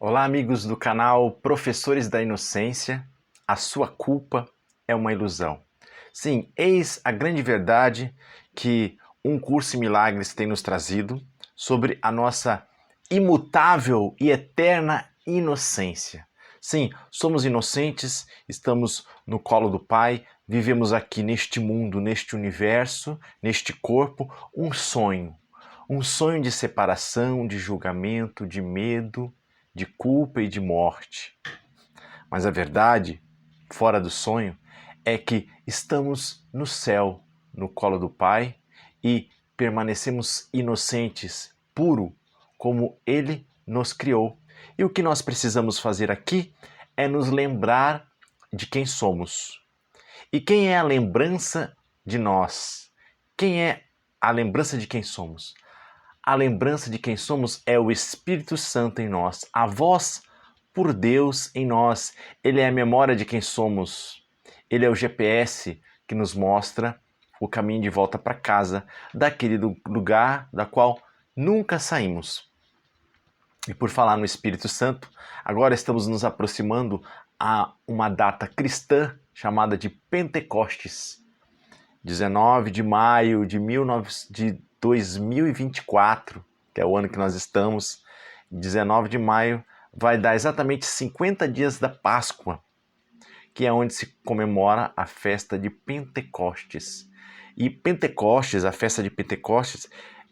Olá, amigos do canal Professores da Inocência. A sua culpa é uma ilusão. Sim, eis a grande verdade que um curso em milagres tem nos trazido sobre a nossa imutável e eterna inocência. Sim, somos inocentes, estamos no colo do Pai, vivemos aqui neste mundo, neste universo, neste corpo, um sonho de separação, de julgamento, de medo, de culpa e de morte. Mas a verdade, fora do sonho, é que estamos no céu, no colo do Pai, e permanecemos inocentes, puro, como Ele nos criou. E o que nós precisamos fazer aqui é nos lembrar de quem somos. E quem é a lembrança de nós? Quem é a lembrança de quem somos? A lembrança de quem somos é o Espírito Santo em nós, a voz por Deus em nós. Ele é a memória de quem somos. Ele é o GPS que nos mostra o caminho de volta para casa, daquele lugar da qual nunca saímos. E por falar no Espírito Santo, agora estamos nos aproximando a uma data cristã chamada de Pentecostes. 19 de maio de 2024, que é o ano que nós estamos, 19 de maio, vai dar exatamente 50 dias da Páscoa, que é onde se comemora a festa de Pentecostes. E Pentecostes, a festa de Pentecostes,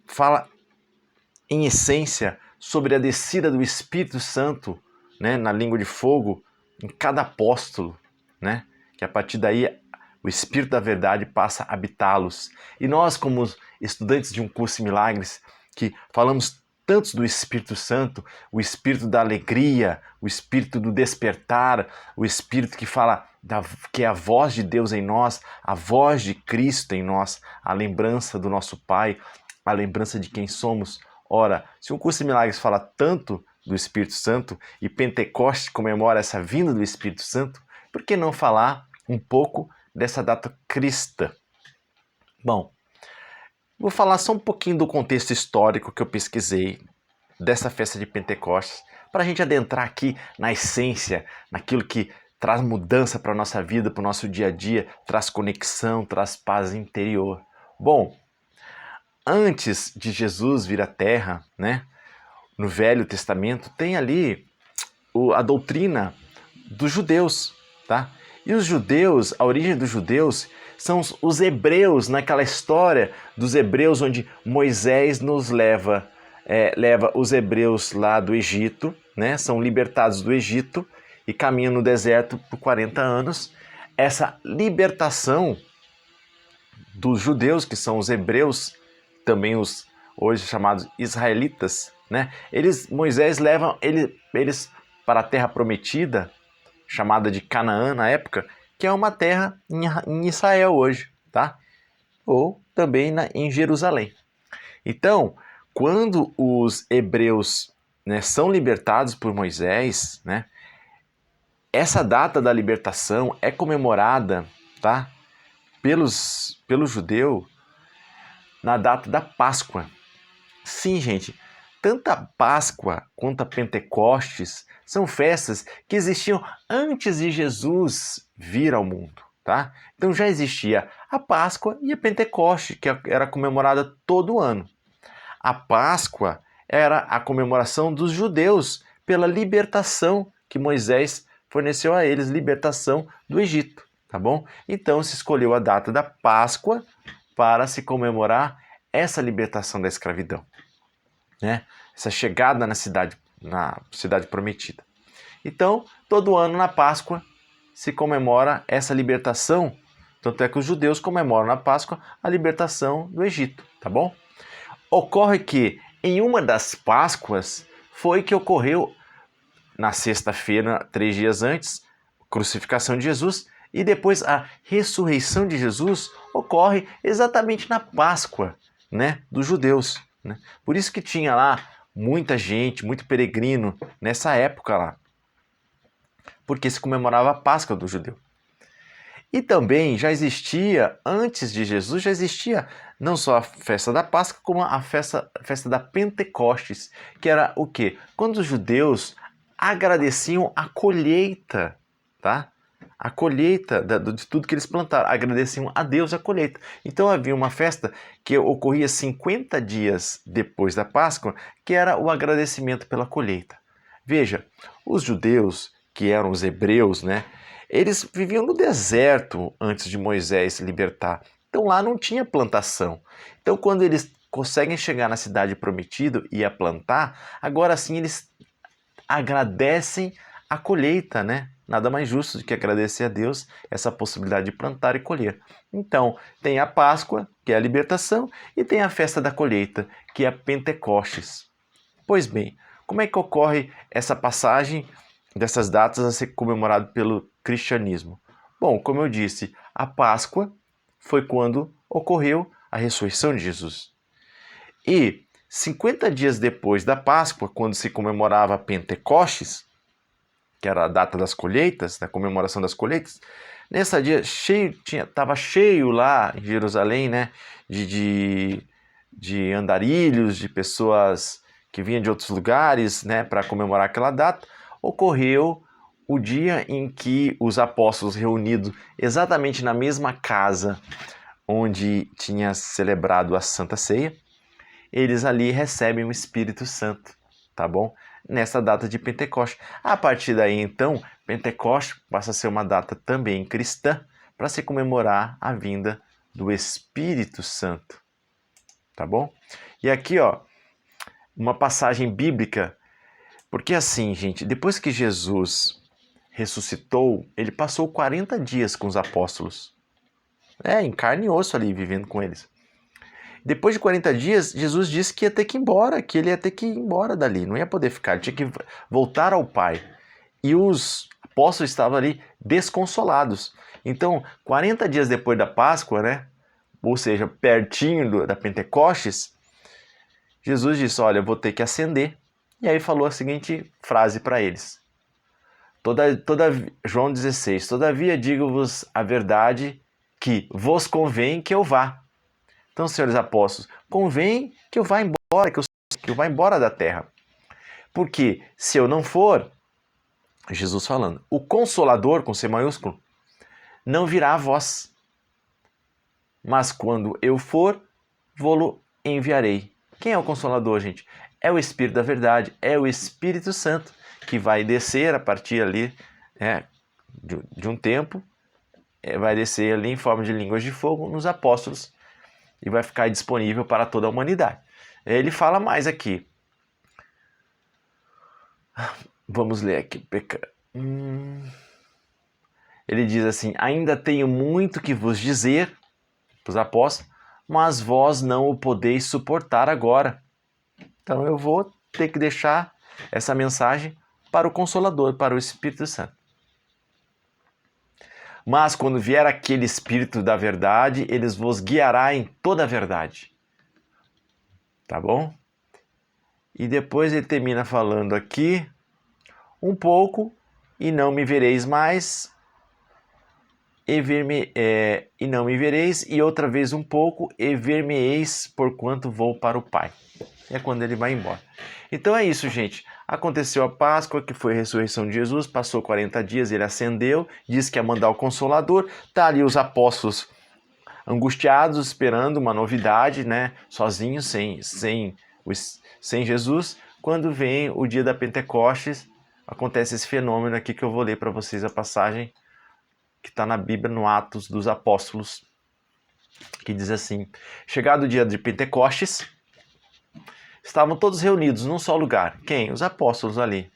fala em essência sobre a descida do Espírito Santo, né, na língua de fogo, em cada apóstolo, né, que a partir daí o Espírito da Verdade passa a habitá-los. E nós, como estudantes de um curso em milagres, que falamos tanto do Espírito Santo, o Espírito da alegria, o Espírito do despertar, o Espírito que fala que é a voz de Deus em nós, a voz de Cristo em nós, a lembrança do nosso Pai, a lembrança de quem somos. Ora, se um curso em milagres fala tanto do Espírito Santo e Pentecostes comemora essa vinda do Espírito Santo, por que não falar um pouco dessa data cristã? Bom, vou falar só um pouquinho do contexto histórico que eu pesquisei dessa festa de Pentecostes, para a gente adentrar aqui na essência, naquilo que traz mudança para a nossa vida, para o nosso dia a dia, traz conexão, traz paz interior. Bom, antes de Jesus vir à Terra, né, no Velho Testamento, tem ali a doutrina dos judeus, tá? E os judeus, a origem dos judeus são os hebreus, naquela história dos hebreus onde Moisés nos leva os hebreus lá do Egito, né? São libertados do Egito e caminham no deserto por 40 anos. Essa libertação dos judeus, que são os hebreus, também os hoje chamados israelitas, né? Moisés leva eles para a terra prometida, chamada de Canaã na época, que é uma terra em Israel hoje, tá? Ou também em Jerusalém. Então, quando os hebreus, né, são libertados por Moisés, né, essa data da libertação é comemorada, tá, pelo judeu na data da Páscoa. Sim, gente, tanto a Páscoa quanto a Pentecostes são festas que existiam antes de Jesus vir ao mundo, tá? Então já existia a Páscoa e a Pentecoste, que era comemorada todo ano. A Páscoa era a comemoração dos judeus pela libertação que Moisés forneceu a eles, libertação do Egito, tá bom? Então se escolheu a data da Páscoa para se comemorar essa libertação da escravidão, né? Essa chegada na cidade prometida. Então, todo ano na Páscoa se comemora essa libertação, tanto é que os judeus comemoram na Páscoa a libertação do Egito, tá bom? Ocorre que em uma das Páscoas foi que ocorreu na sexta-feira, 3 dias antes, a crucificação de Jesus, e depois a ressurreição de Jesus ocorre exatamente na Páscoa, né, dos judeus, né? Por isso que tinha lá muita gente, muito peregrino nessa época lá, porque se comemorava a Páscoa do judeu. E também já existia, antes de Jesus, já existia não só a festa da Páscoa, como a festa da Pentecostes, que era o quê? Quando os judeus agradeciam a colheita, tá? A colheita de tudo que eles plantaram, agradeciam a Deus a colheita. Então havia uma festa que ocorria 50 dias depois da Páscoa, que era o agradecimento pela colheita. Veja, os judeus, que eram os hebreus, né? Eles viviam no deserto antes de Moisés se libertar. Então lá não tinha plantação. Então quando eles conseguem chegar na cidade prometida e a plantar, agora sim eles agradecem a colheita, né? Nada mais justo do que agradecer a Deus essa possibilidade de plantar e colher. Então, tem a Páscoa, que é a libertação, e tem a festa da colheita, que é a Pentecostes. Pois bem, como é que ocorre essa passagem dessas datas a ser comemorado pelo cristianismo? Bom, como eu disse, a Páscoa foi quando ocorreu a ressurreição de Jesus. E 50 dias depois da Páscoa, quando se comemorava a Pentecostes, que era a data das colheitas, da comemoração das colheitas, nesse dia estava cheio lá em Jerusalém, né, de andarilhos, de pessoas que vinham de outros lugares, né, para comemorar aquela data. Ocorreu o dia em que os apóstolos reunidos exatamente na mesma casa onde tinha celebrado a Santa Ceia, eles ali recebem o Espírito Santo, tá bom? Nessa data de Pentecostes. A partir daí, então, Pentecostes passa a ser uma data também cristã para se comemorar a vinda do Espírito Santo, tá bom? E aqui, ó, uma passagem bíblica, porque assim, gente, depois que Jesus ressuscitou, ele passou 40 dias com os apóstolos, em carne e osso ali, vivendo com eles. Depois de 40 dias, Jesus disse que ia ter que ir embora, que ele ia ter que ir embora dali, não ia poder ficar, ele tinha que voltar ao Pai. E os apóstolos estavam ali desconsolados. Então, 40 dias depois da Páscoa, né, ou seja, pertinho da Pentecostes, Jesus disse, olha, eu vou ter que ascender. E aí falou a seguinte frase para eles. João 16, todavia digo-vos a verdade que vos convém que eu vá. Então, senhores apóstolos, convém que eu vá embora, que eu vá embora da terra. Porque se eu não for, Jesus falando, o Consolador, com C maiúsculo, não virá a vós. Mas quando eu for, vou-lo enviarei. Quem é o Consolador, gente? É o Espírito da verdade, é o Espírito Santo, que vai descer a partir ali de um tempo, vai descer ali em forma de línguas de fogo nos apóstolos, e vai ficar disponível para toda a humanidade. Ele fala mais aqui. Vamos ler aqui. Ele diz assim, ainda tenho muito que vos dizer, para os apóstolos, mas vós não o podeis suportar agora. Então eu vou ter que deixar essa mensagem para o Consolador, para o Espírito Santo. Mas quando vier aquele Espírito da verdade, ele vos guiará em toda a verdade. Tá bom? E depois ele termina falando aqui, um pouco, e não me vereis mais, e não me vereis, e outra vez um pouco, e ver-me-eis, porquanto vou para o Pai. É quando ele vai embora. Então é isso, gente. Aconteceu a Páscoa, que foi a ressurreição de Jesus, passou 40 dias, ele ascendeu, disse que ia mandar o Consolador, tá ali os apóstolos angustiados, esperando uma novidade, né? Sozinhos, sem Jesus. Quando vem o dia da Pentecostes, acontece esse fenômeno aqui que eu vou ler para vocês a passagem que está na Bíblia, no Atos dos Apóstolos, que diz assim, chegado o dia de Pentecostes, estavam todos reunidos num só lugar. Quem? Os apóstolos ali.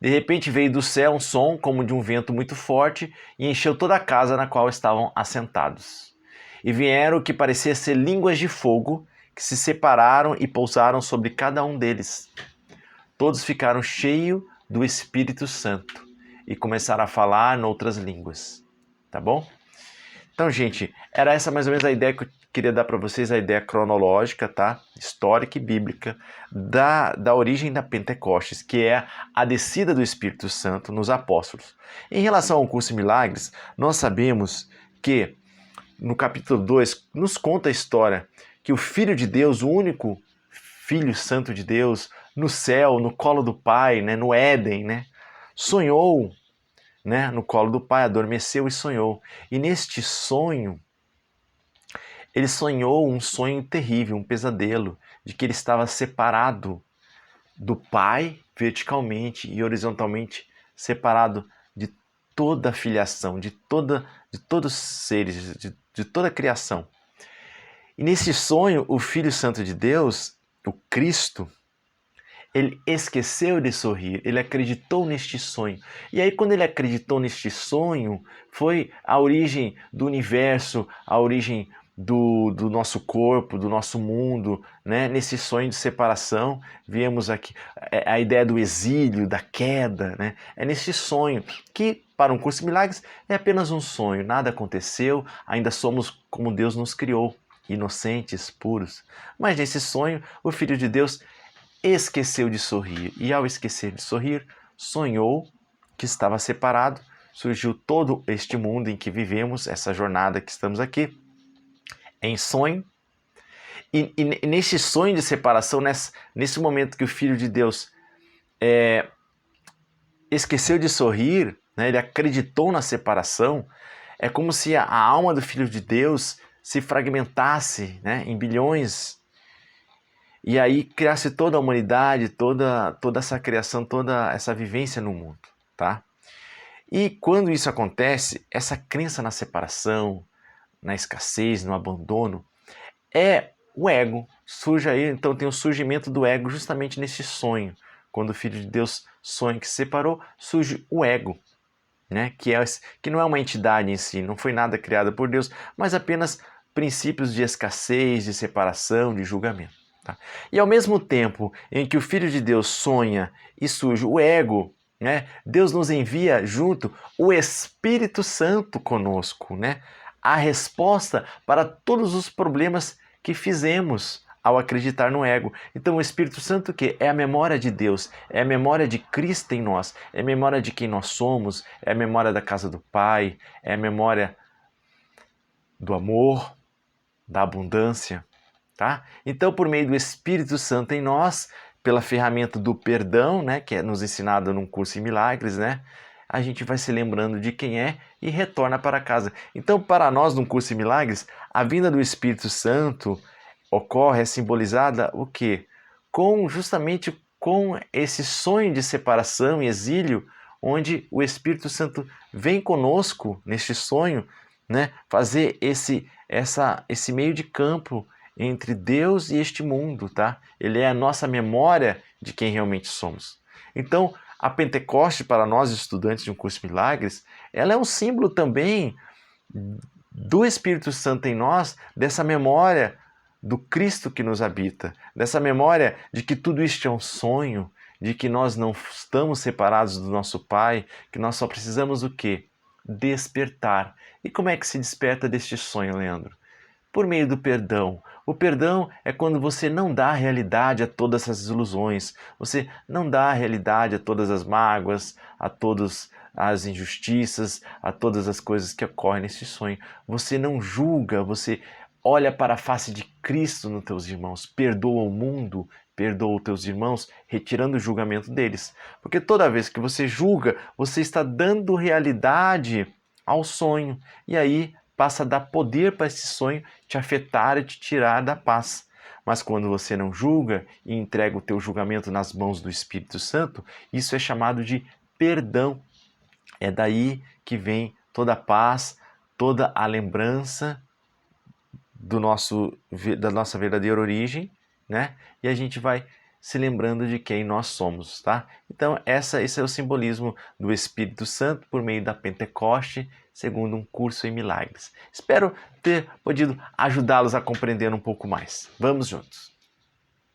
De repente veio do céu um som como de um vento muito forte e encheu toda a casa na qual estavam assentados. E vieram o que parecia ser línguas de fogo, que se separaram e pousaram sobre cada um deles. Todos ficaram cheios do Espírito Santo e começaram a falar em outras línguas. Tá bom? Então, gente, era essa mais ou menos a ideia que eu queria dar para vocês, a ideia cronológica, tá? Histórica e bíblica da origem da Pentecostes, que é a descida do Espírito Santo nos apóstolos. Em relação ao curso de milagres, nós sabemos que no capítulo 2 nos conta a história que o Filho de Deus, o único Filho Santo de Deus, no céu, no colo do Pai, né, no Éden, né, sonhou, né, no colo do Pai, adormeceu e sonhou. E neste sonho, ele sonhou um sonho terrível, um pesadelo, de que ele estava separado do Pai verticalmente e horizontalmente, separado de toda a filiação, de todos os seres, de toda a criação. E nesse sonho, o Filho Santo de Deus, o Cristo, ele esqueceu de sorrir, ele acreditou neste sonho. E aí, quando ele acreditou neste sonho, foi a origem do universo, a origem do nosso corpo, do nosso mundo, né? Nesse sonho de separação, viemos aqui a ideia do exílio, da queda, né? É nesse sonho que, para um curso de milagres, é apenas um sonho, nada aconteceu, ainda somos como Deus nos criou, inocentes, puros. Mas nesse sonho, o Filho de Deus esqueceu de sorrir, e ao esquecer de sorrir, sonhou que estava separado, surgiu todo este mundo em que vivemos, essa jornada que estamos aqui, em sonho, e nesse sonho de separação, nesse momento que o Filho de Deus esqueceu de sorrir, né, ele acreditou na separação, é como se a alma do Filho de Deus se fragmentasse, né, em bilhões, e aí criasse toda a humanidade, toda essa criação, toda essa vivência no mundo, tá? E quando isso acontece, essa crença na separação, na escassez, no abandono, é o ego. Surge aí, então tem o surgimento do ego justamente nesse sonho. Quando o Filho de Deus sonha que se separou, surge o ego, né? Que não é uma entidade em si, não foi nada criado por Deus, mas apenas princípios de escassez, de separação, de julgamento. Tá? E ao mesmo tempo em que o Filho de Deus sonha e surge o ego, né? Deus nos envia junto o Espírito Santo conosco, né? A resposta para todos os problemas que fizemos ao acreditar no ego. Então o Espírito Santo que é a memória de Deus, é a memória de Cristo em nós, é a memória de quem nós somos, é a memória da casa do Pai, é a memória do amor, da abundância, tá? Então por meio do Espírito Santo em nós, pela ferramenta do perdão, né, que é nos ensinado num curso em milagres, né? A gente vai se lembrando de quem é e retorna para casa. Então, para nós, no curso em milagres, a vinda do Espírito Santo ocorre, é simbolizada o quê? Justamente com esse sonho de separação e exílio, onde o Espírito Santo vem conosco neste sonho, né, fazer esse meio de campo entre Deus e este mundo, tá? Ele é a nossa memória de quem realmente somos. Então, a Pentecoste, para nós estudantes de um curso de milagres, ela é um símbolo também do Espírito Santo em nós, dessa memória do Cristo que nos habita, dessa memória de que tudo isto é um sonho, de que nós não estamos separados do nosso Pai, que nós só precisamos o quê? Despertar. E como é que se desperta deste sonho, Leandro? Por meio do perdão. O perdão é quando você não dá realidade a todas essas ilusões, você não dá realidade a todas as mágoas, a todas as injustiças, a todas as coisas que ocorrem nesse sonho. Você não julga, você olha para a face de Cristo nos teus irmãos, perdoa o mundo, perdoa os teus irmãos, retirando o julgamento deles. Porque toda vez que você julga, você está dando realidade ao sonho. E aí passa a dar poder para esse sonho te afetar e te tirar da paz. Mas quando você não julga e entrega o teu julgamento nas mãos do Espírito Santo, isso é chamado de perdão. É daí que vem toda a paz, toda a lembrança da nossa verdadeira origem, né? E a gente vai se lembrando de quem nós somos, tá? Então, esse é o simbolismo do Espírito Santo por meio da Pentecoste, segundo um curso em milagres. Espero ter podido ajudá-los a compreender um pouco mais. Vamos juntos!